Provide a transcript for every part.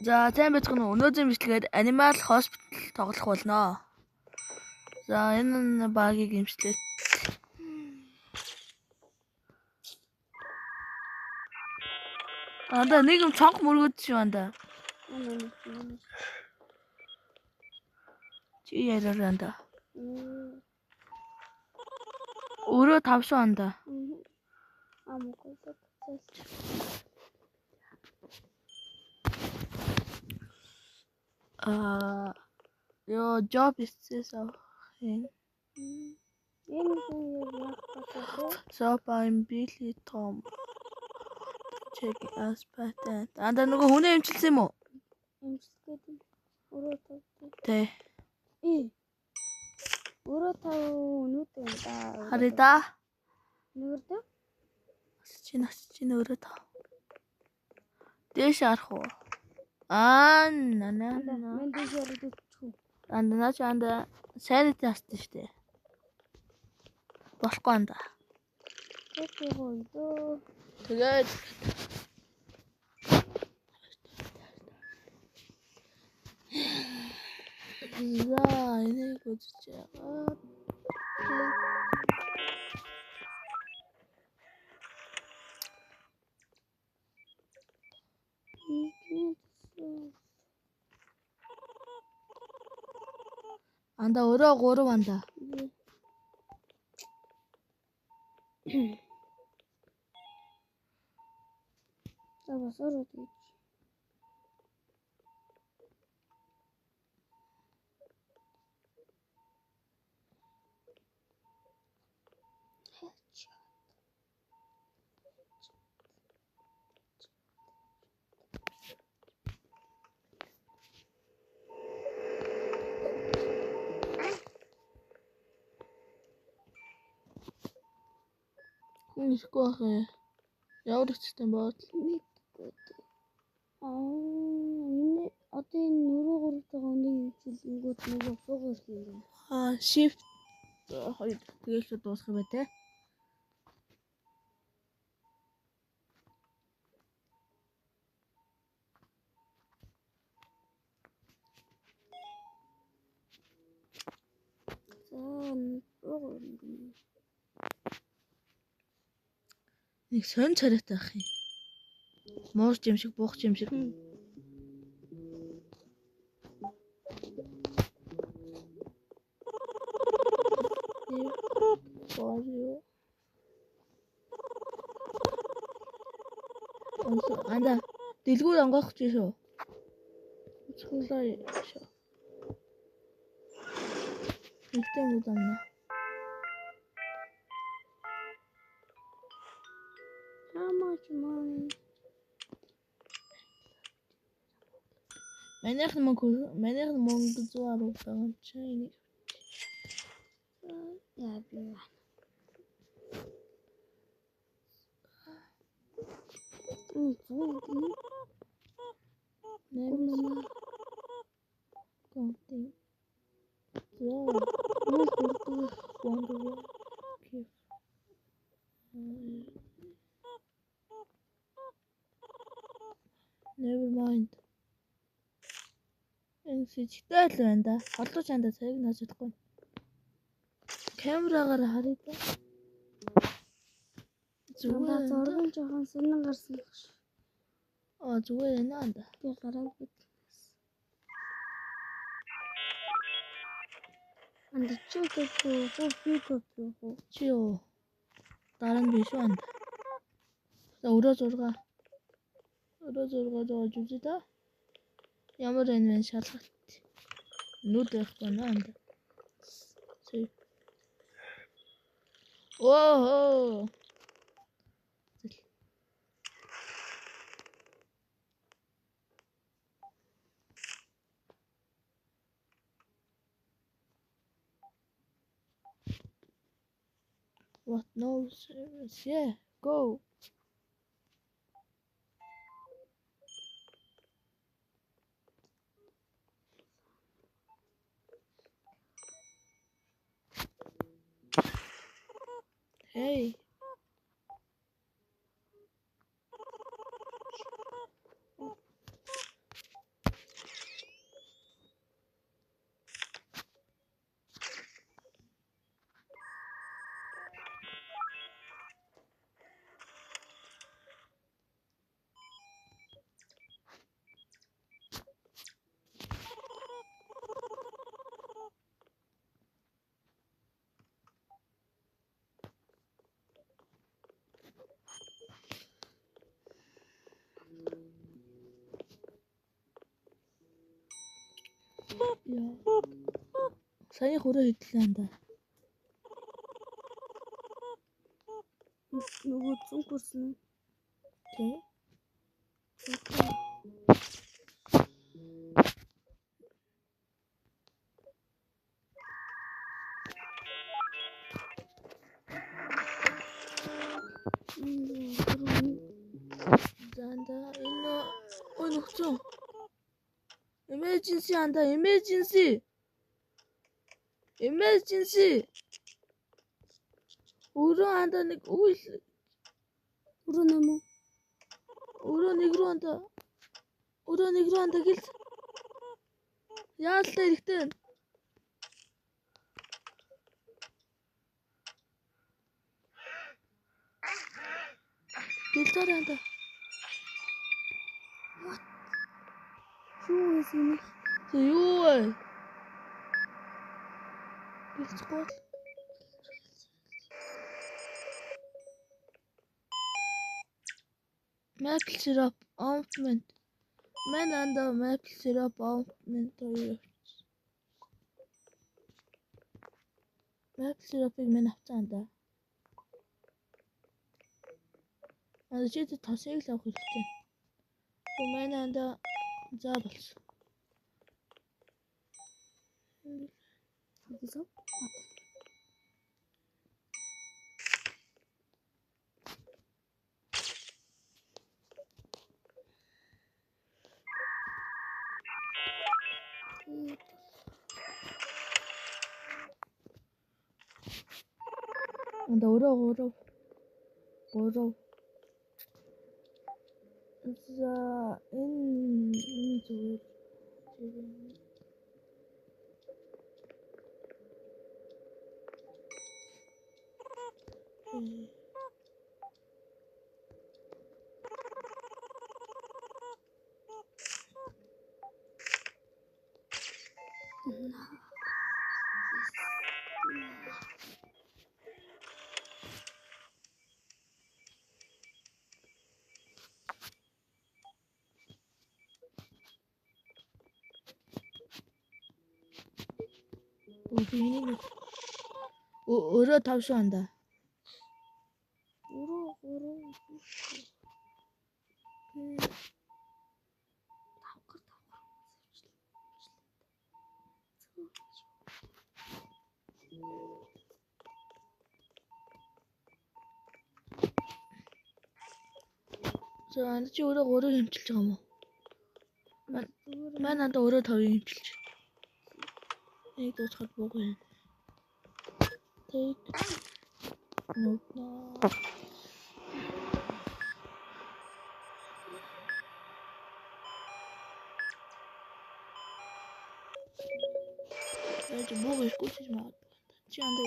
За сайн байцгаана уу. Өнөөдрийн бичлэгээр Animal Hospital тоглох болно. За энэ багийг имжлээ. Анда нэг юм цонх мөргөд шүү анда. Чи яраар анда. Өөрөө тавшуу анда. Your job is this So I'm Billy Tom. Checking us patent. Анда нөгөө хүнээ имчилсэн юм уу? Имчилгээд өөрөө тав. Тэ. Өөрөө тав өнөөдөр юм да. Харъя да. Нөгөөдөө? Чинь өөрөө тав. Дээш харах уу? Нана. Мен дээш харагдчих. Анда наач анда сайнэтэй хасдаг штэ. Болохгүй анда. Тэгээд за энийг үзэж байгаа. Анда өөрөө 3 анда. За бас өөрөө тийм. Хүн ирэхгүй байх ээ. Ямар их систем бод. Энэ одоо энэ нөрөө гуравтайгаа нэг хилэнгүүд нөгөө суугаар хийх юм. Shift 2 тэгэлж дуусах юм байна те. Нэг сонь царайтай ах юм. Муурч юм шиг, буухч юм шиг. Анда дэлгүүр онгоох чи шүү. Цоглоо шүү. Нэгтэй юм даа. How much money? Манайх мөнгө 100 байгаа чинь. Яа би. Never mind. Энэ сэжигтэй л байна да. Холдоо чанда цагийг нааж чадахгүй. Камерагаар харъя да. Зүгээр зургийн жоохон сонин гарсан л ш. Зүгээр энэ анда. Би гараагүй. Анд чи копи. Чи юу? Дараа нь биш анда. За өрөө 6. Өрөө 6 жоож үзье да. Ямар энэ шалгалт. Нүд байхгүй наа анда. Оо. What no service? Yeah, go. Hey. Яа. Саяны хөрөө хэдлээ анда. Нөгөө зүг хүрсэн үү? Тий. Занда энэ ой нөхцөө. Emergency анда emergency. Өөрөө анда нэг үйл Өрөө нэм үү? өөрөө нэг рүү анда гэл. Яалтай ихтэй. Гэлтээр анда. Юу вэ? Тэ юу вэ? Гэлцгүй. Maple syrup ointment. Мен анда maple syrup ointment хоёр. Maple syrup-ыг мен авцсан анда. Чи тосыг л авах хэрэгтэй. Мен анда за болсон. Хагасаа. Анда өөрөө. За энэ зүгээр. Өөрөө тавш анда. Өрөө. За анда чи өөрөө хэмчилж байгаа юм уу? Манай анда өөрөө тавыг хэмчилж. Энийг дуусгаад буугүй юм. Take note. Энд буугүй скүүч маа. Чи анда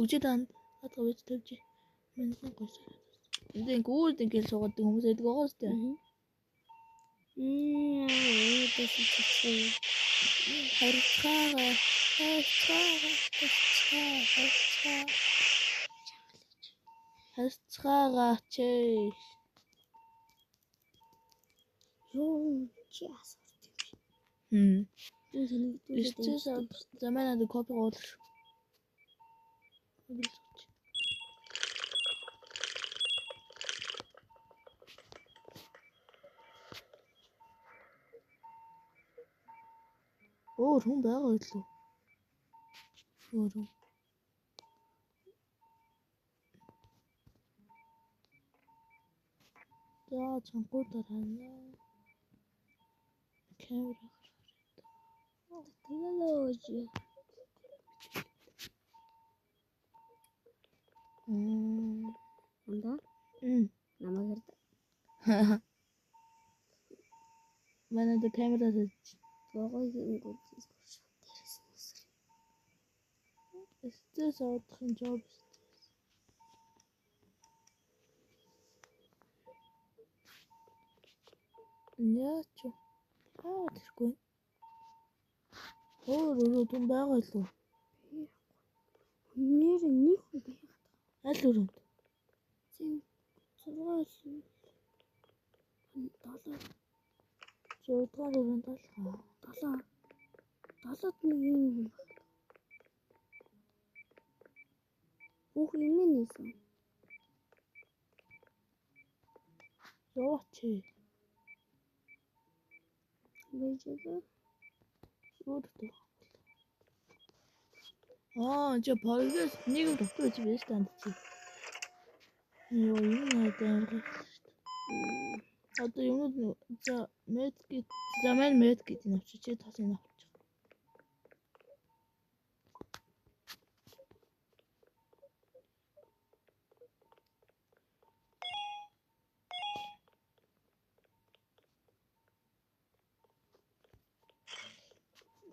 Үжидан хатгавч тавьж мэдэн гойс. Энд гүйд ингээл суугаад хүмүүс эдэг байгаа сте. Хасцаагаач. Юу чи асуулт юм. Эсвэл Заманад копи гоолш. Өөр хүн байгаа илүү. Өөр. За чанхуудаар хана. Камера. технологи. Анда? Намайг Хаха. Манай дэ камера Богой ингүүд дээрээс Эстэ Тэндээс авах юм жоо биш. Яач юу? Яагаад ирэхгүй? Өөрөө түн байгаа л үү? Нэр нэг хүн байгаад. Аль өрөөнд? Зин 6 7 6 дугаар өрөөнд алхаа. 7-д нэг юм байна. Бүх юм нээсэн. Яваач. Бэжэгээ. Өөртөө. Жо прогресс нэг дотор чи биш танд чи. Юу юм надад. Одоо юм за медкит заман медкит навчиж тасын авчих.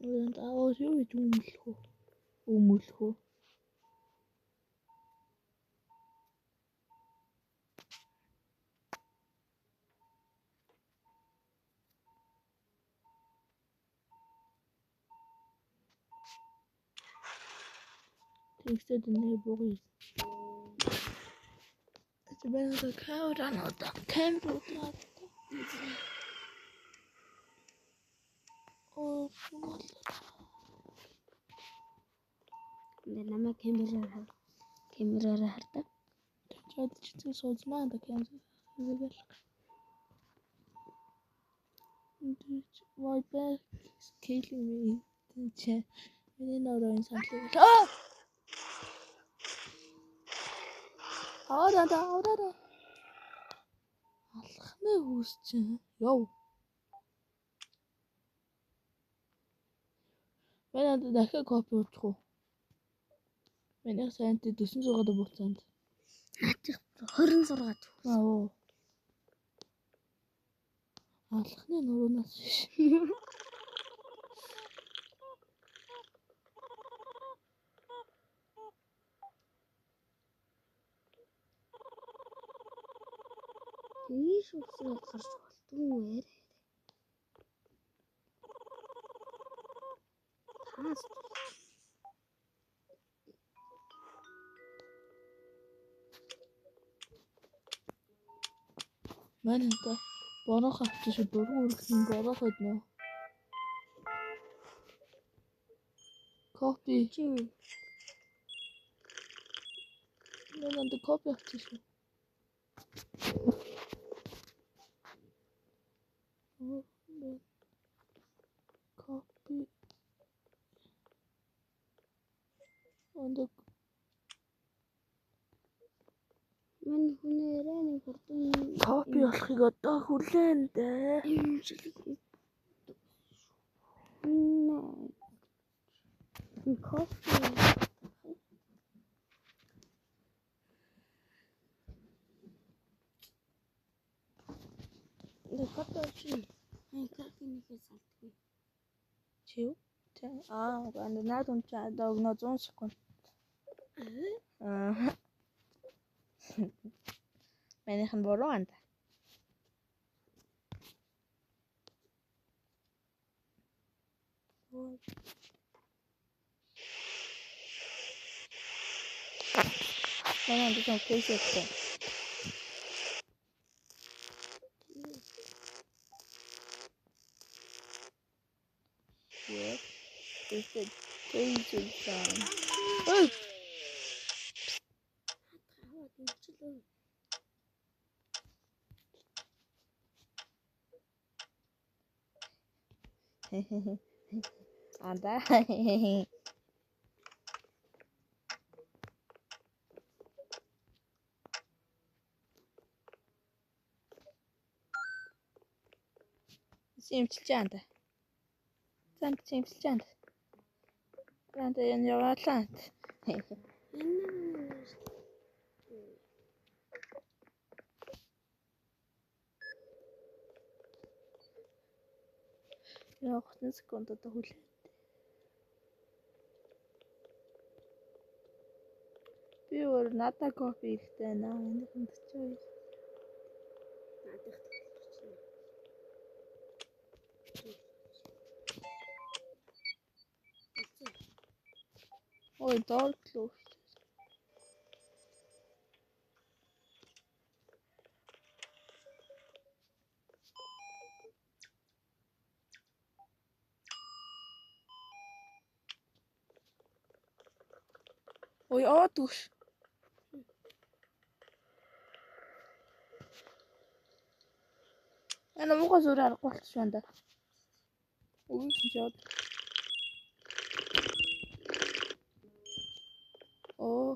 Энд аваад юу гэж өмөлөх үү? Тэгсэд нэг богоо. Тэбэнэ камера. Намайг камераараа хардаа. Чад чи соцмаа да камера. Үзэгэл. Why back killing me? Тэ миний нөрөө саналыг. Аваараа. Алхны хүс чинь. Йоо. Манай дахиад копи урчих уу? Миний сайнт 400 буцаанд. Наачих 26 төгс. Аа. Алхны нөрөөнөөс биш. Ийш усраад гарч болтгүй ээ. Таас. Манайда бороо хавчиж дургуй өргөн бороо ходно. Копи. Чи Манайда копи авчих. Copy. Ондог мань хүнээрээ нэг хурдан копи болохыг одоо хүлээн дээ. Кофе. Кофе. Кофенийхээ салтгүй. Чи юу? Ганд наад юм чи одоо өгнө 100 секунд. Манайх нь буруу анда. Манайд ч кейсэтэй. Yes. Кейсэтэй. Ой. Анда. Симчилж анда. Зам симчилж анда. Анда энэ яваалаа. Яах вэ секунд одоо хүлээ. Би өөр надад кофе ихтэй байна. Энийг хэмтчихээ. Надад Ой, доотлоо. Ой, душ. Яна муухай зураг аргагүй болчих юм да. Ой, жод. Оо.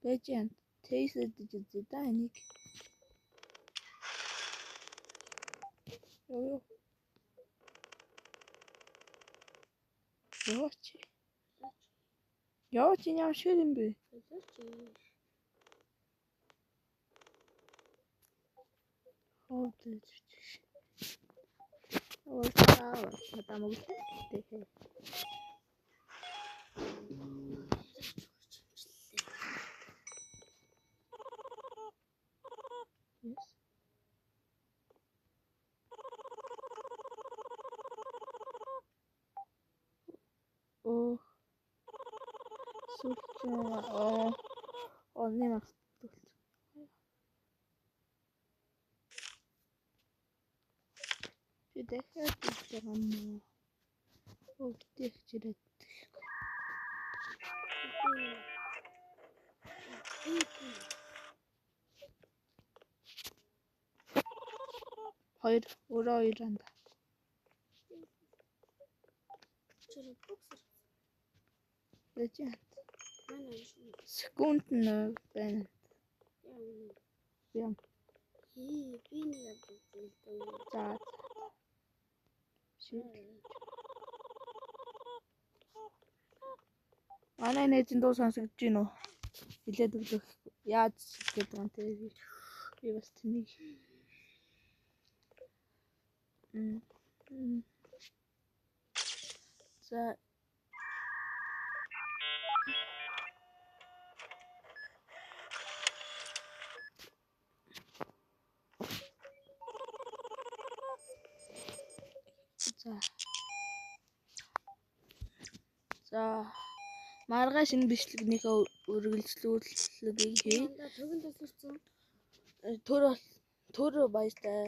Бэжэн тэйсэд үзэдэ энийг. Ёо. Ёоч. Ёоч яам шиг юм бэ? Оо тэйч. Ой, таа, надаа мөглөө. Yes. Oh. Сүүлчээ нэг автуулж. Би дахиад хийж байгаа юм. Өвдөх чирээд. Хоёр өөрөө хоёр анда. Бэжэн. Секунд нь байна. Яам. Би нэг авчихсан. За. Ши. Манай нээзэн дуу сонсогдож байна уу? Хилээд өглөх. Яаж гэдэг юм те. Би бас тэнийг. За. За. Маргааш энэ бичлэгнийхээ үргэлжлүүлэлгийг хий. Төгөнд тасарсан. Төр баяртай.